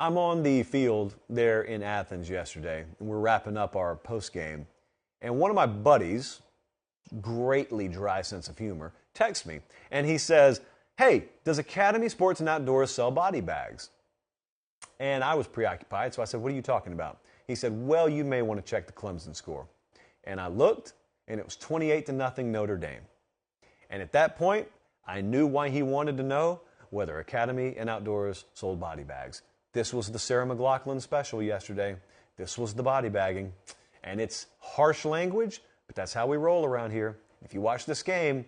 I'm on the field there in Athens yesterday, and we're wrapping up our post game. And one of my buddies, greatly dry sense of humor, texts me, and he says, "Hey, does Academy Sports and Outdoors sell body bags?" And I was preoccupied, so I said, "What are you talking about?" He said, "Well, you may want to check the Clemson score." And I looked, and it was 28-0 Notre Dame. And at that point, I knew why he wanted to know whether Academy and Outdoors sold body bags. This was the Sarah McLachlan special yesterday. This was the body bagging. And it's harsh language, but that's how we roll around here. If you watch this game,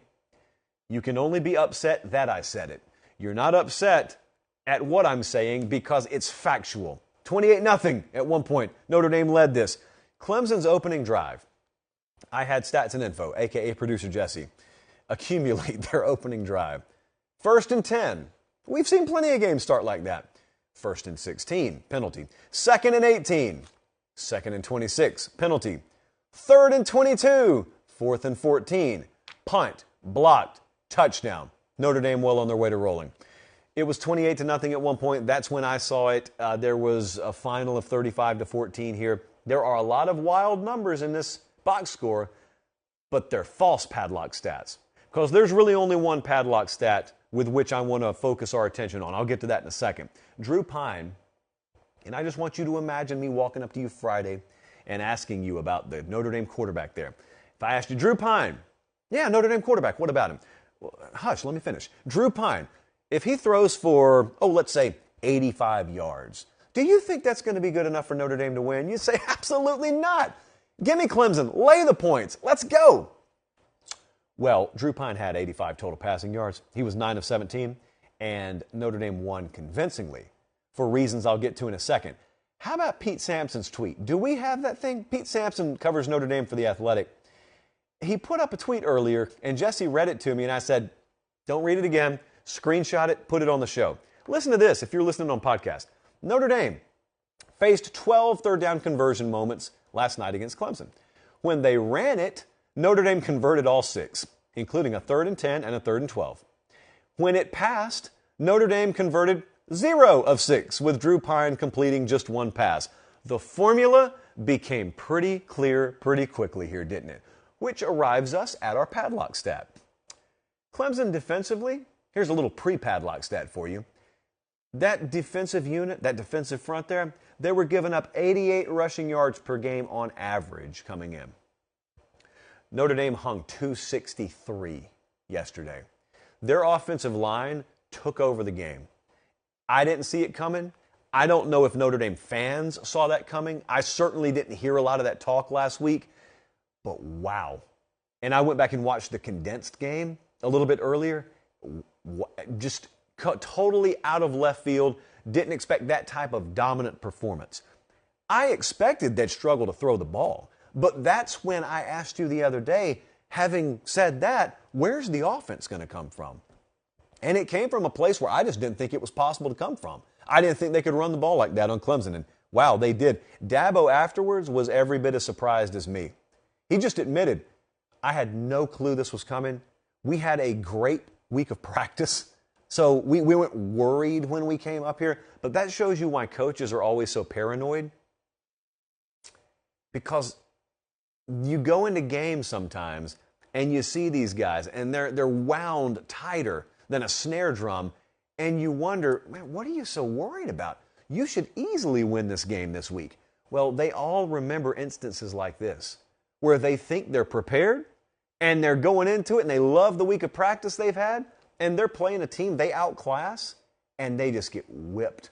you can only be upset that I said it. You're not upset at what I'm saying because it's factual. 28-0 at one point. Notre Dame led this. Clemson's opening drive. I had stats and info, a.k.a. producer Jesse, accumulate their opening drive. 1st and 10. We've seen plenty of games start like that. 1st and 16, penalty. 2nd and 18, 2nd and 26, penalty. 3rd and 22, 4th and 14, punt, blocked, touchdown. Notre Dame well on their way to rolling. It was 28-0 at one point. That's when I saw it. There was a final of 35-14 here. There are a lot of wild numbers in this box score, but they're false padlock stats. Because there's really only one padlock stat with which I want to focus our attention on. I'll get to that in a second. Drew Pine, and I just want you to imagine me walking up to you Friday and asking you about the Notre Dame quarterback there. If I asked you, Drew Pine, yeah, Notre Dame quarterback, what about him? Well, hush, let me finish. Drew Pine, if he throws for, let's say 85 yards, do you think that's going to be good enough for Notre Dame to win? You say, absolutely not. Give me Clemson. Lay the points. Let's go. Well, Drew Pine had 85 total passing yards. He was 9 of 17, and Notre Dame won convincingly for reasons I'll get to in a second. How about Pete Sampson's tweet? Do we have that thing? Pete Sampson covers Notre Dame for The Athletic. He put up a tweet earlier, and Jesse read it to me, and I said, don't read it again. Screenshot it, put it on the show. Listen to this if you're listening on podcast. Notre Dame faced 12 third down conversion moments last night against Clemson. When they ran it, Notre Dame converted all 6, including a 3rd and 10 and a 3rd and 12. When it passed, Notre Dame converted 0 of 6, with Drew Pine completing just 1 pass. The formula became pretty clear pretty quickly here, didn't it? Which arrives us at our padlock stat. Clemson defensively, here's a little pre-padlock stat for you. That defensive unit, that defensive front there, they were giving up 88 rushing yards per game on average coming in. Notre Dame hung 263 yesterday. Their offensive line took over the game. I didn't see it coming. I don't know if Notre Dame fans saw that coming. I certainly didn't hear a lot of that talk last week. But wow. And I went back and watched the condensed game a little bit earlier. Just totally out of left field. Didn't expect that type of dominant performance. I expected they'd struggle to throw the ball. But that's when I asked you the other day, having said that, where's the offense going to come from? And it came from a place where I just didn't think it was possible to come from. I didn't think they could run the ball like that on Clemson. And wow, they did. Dabo afterwards was every bit as surprised as me. He just admitted, I had no clue this was coming. We had a great week of practice. So we weren't worried when we came up here. But that shows you why coaches are always so paranoid. Because you go into games sometimes and you see these guys and they're wound tighter than a snare drum, and you wonder, man, what are you so worried about? You should easily win this game this week. Well, they all remember instances like this where they think they're prepared and they're going into it and they love the week of practice they've had and they're playing a team they outclass and they just get whipped.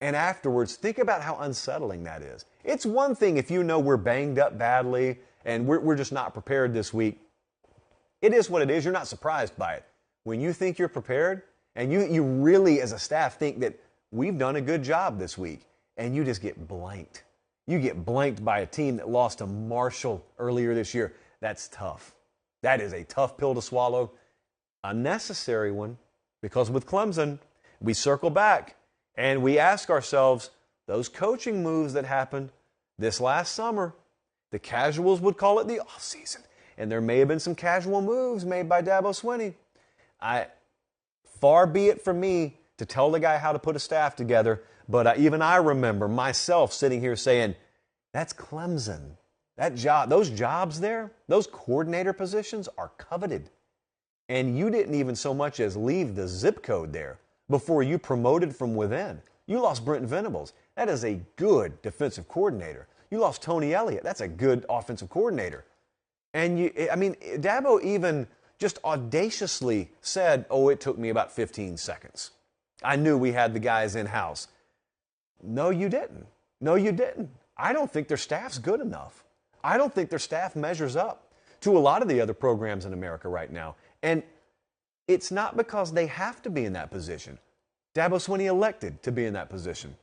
And afterwards, think about how unsettling that is. It's one thing if you know we're banged up badly and we're just not prepared this week. It is what it is. You're not surprised by it. When you think you're prepared and you really as a staff think that we've done a good job this week and you just get blanked. You get blanked by a team that lost to Marshall earlier this year. That's tough. That is a tough pill to swallow. A necessary one, because with Clemson, we circle back and we ask ourselves, those coaching moves that happened this last summer, the casuals would call it the offseason. And there may have been some casual moves made by Dabo Swinney. Far be it from me to tell the guy how to put a staff together, But even I remember myself sitting here saying, that's Clemson. Those jobs there, those coordinator positions are coveted. And you didn't even so much as leave the zip code there before you promoted from within. You lost Brent Venables. That is a good defensive coordinator. You lost Tony Elliott. That's a good offensive coordinator. And Dabo even just audaciously said, oh, it took me about 15 seconds. I knew we had the guys in-house. No, you didn't. No, you didn't. I don't think their staff's good enough. I don't think their staff measures up to a lot of the other programs in America right now. And it's not because they have to be in that position. Dabo Swinney elected to be in that position.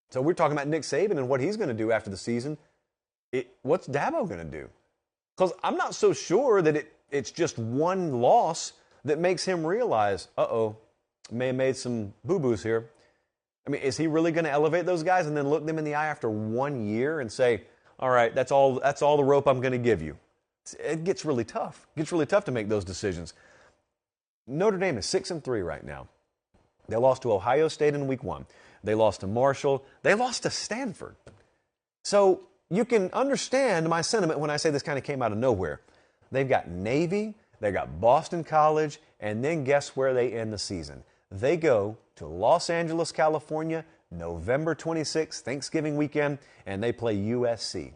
So we're talking about Nick Saban and what he's going to do after the season. What's Dabo going to do? Because I'm not so sure that it's just one loss that makes him realize, may have made some boo-boos here. I mean, is he really going to elevate those guys and then look them in the eye after 1 year and say, all right, that's all the rope I'm going to give you? It gets really tough. It gets really tough to make those decisions. Notre Dame is 6-3 right now. They lost to Ohio State in week 1. They lost to Marshall. They lost to Stanford. So you can understand my sentiment when I say this kind of came out of nowhere. They've got Navy, they've got Boston College, and then guess where they end the season? They go to Los Angeles, California, November 26th, Thanksgiving weekend, and they play USC.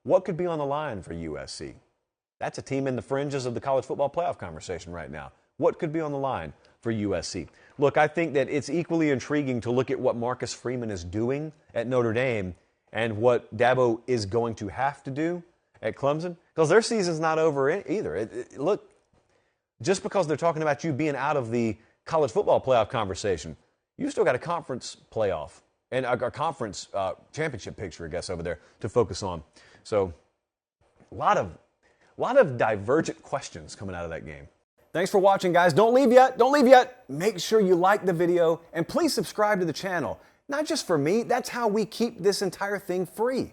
What could be on the line for USC? That's a team in the fringes of the college football playoff conversation right now. What could be on the line for USC? Look, I think that it's equally intriguing to look at what Marcus Freeman is doing at Notre Dame and what Dabo is going to have to do at Clemson, because their season's not over either. Look, just because they're talking about you being out of the college football playoff conversation, you still got a conference playoff and a conference championship picture, I guess, over there to focus on. So a lot of divergent questions coming out of that game. Thanks for watching, guys. Don't leave yet. Don't leave yet. Make sure you like the video and please subscribe to the channel. Not just for me. That's how we keep this entire thing free.